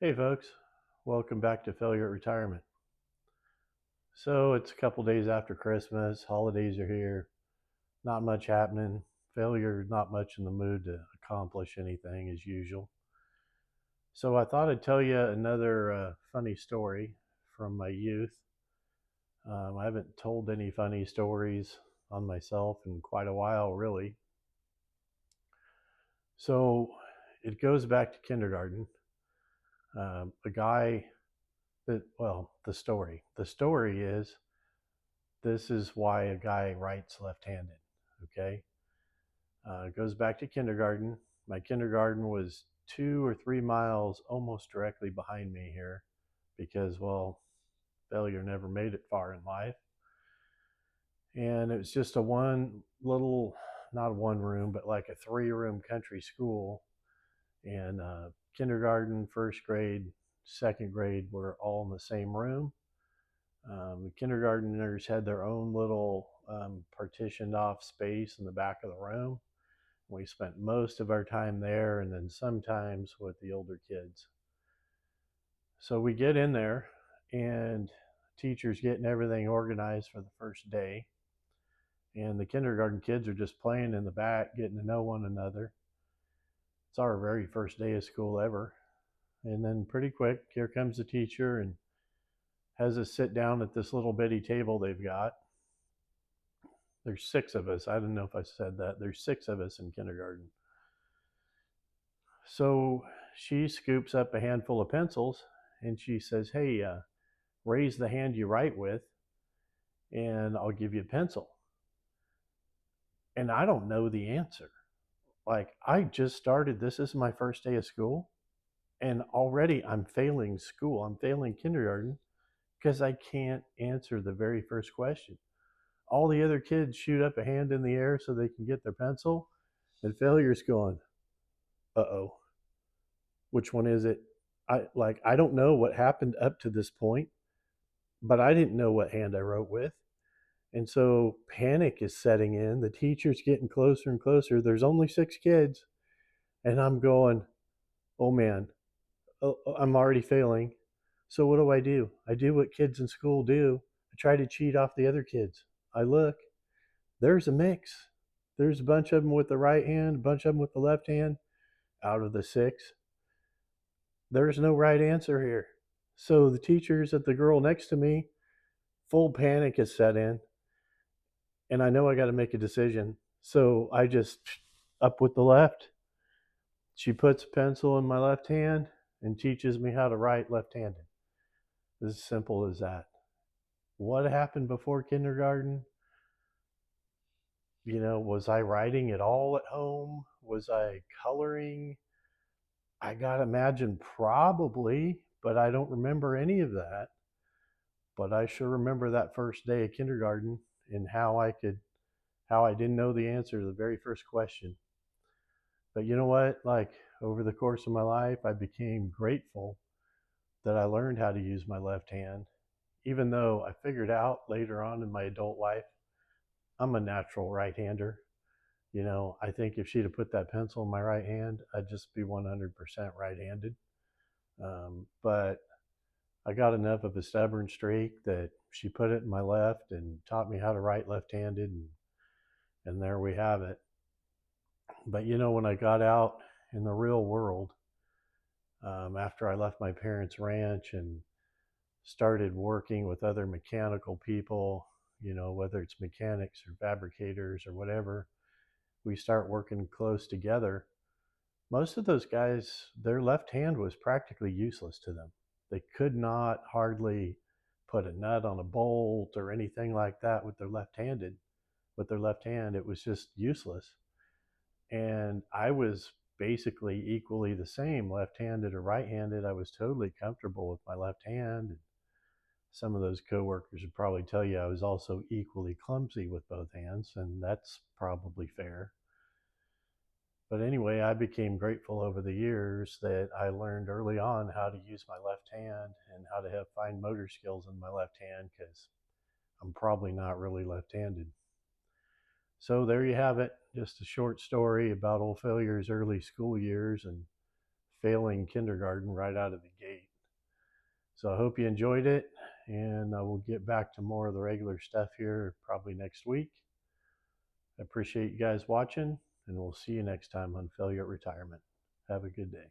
Hey folks, welcome back to Failure at Retirement. So it's a couple days after Christmas, holidays are here, not much happening. Failure, not much in the mood to accomplish anything as usual. So I thought I'd tell you another funny story from my youth. I haven't told any funny stories on myself in quite a while, really. So it goes back to kindergarten. A guy the story. The story is this is why a guy writes left-handed. Okay, it goes back to kindergarten. My kindergarten was 2 or 3 miles almost directly behind me here, because failure never made it far in life, and it was just a one little, not a one room, but like a 3 room country school, and kindergarten, first grade, second grade were all in the same room. The kindergarteners had their own little partitioned off space in the back of the room. We spent most of our time there and then sometimes with the older kids. So we get in there and teacher's getting everything organized for the first day. And the kindergarten kids are just playing in the back, getting to know one another. It's our very first day of school ever. And then pretty quick, here comes the teacher and has us sit down at this little bitty table they've got. There's 6 of us. I don't know if I said that. There's 6 of us in kindergarten. So she scoops up a handful of pencils and she says, "Hey, raise the hand you write with and I'll give you a pencil." And I don't know the answer. Like, I just started, this is my first day of school, and already I'm failing school. I'm failing kindergarten because I can't answer the very first question. All the other kids shoot up a hand in the air so they can get their pencil, and failure's going, "Uh-oh, which one is it?" I don't know what happened up to this point, but I didn't know what hand I wrote with. And so panic is setting in. The teacher's getting closer and closer. There's only 6 kids. And I'm going, "Oh man, I'm already failing." So what do? I do what kids in school do. I try to cheat off the other kids. I look, there's a mix. There's a bunch of them with the right hand, a bunch of them with the left hand. Out of the 6, there's no right answer here. So the teachers at the girl next to me, full panic is set in, and I know I got to make a decision. So I just up with the left. She puts a pencil in my left hand and teaches me how to write left-handed. As simple as that. What happened before kindergarten? Was I writing at all at home? Was I coloring? I gotta imagine probably, but I don't remember any of that. But I sure remember that first day of kindergarten and how I didn't know the answer to the very first question. But you know what? Like, over the course of my life, I became grateful that I learned how to use my left hand, even though I figured out later on in my adult life, I'm a natural right-hander. I think if she'd have put that pencil in my right hand, I'd just be 100% right-handed. But I got enough of a stubborn streak that she put it in my left and taught me how to write left-handed, and there we have it. But when I got out in the real world, after I left my parents' ranch and started working with other mechanical people, whether it's mechanics or fabricators or whatever, we start working close together. Most of those guys, their left hand was practically useless to them. They could not hardly put a nut on a bolt or anything like that with their left hand. It was just useless. And I was basically equally the same, left-handed or right-handed. I was totally comfortable with my left hand. Some of those coworkers would probably tell you I was also equally clumsy with both hands, and that's probably fair. But anyway, I became grateful over the years that I learned early on how to use my left hand and how to have fine motor skills in my left hand, because I'm probably not really left-handed. So there you have it, just a short story about old Failure's early school years and failing kindergarten right out of the gate. So I hope you enjoyed it, and we'll get back to more of the regular stuff here probably next week. I appreciate you guys watching, and we'll see you next time on Failure at Retirement. Have a good day.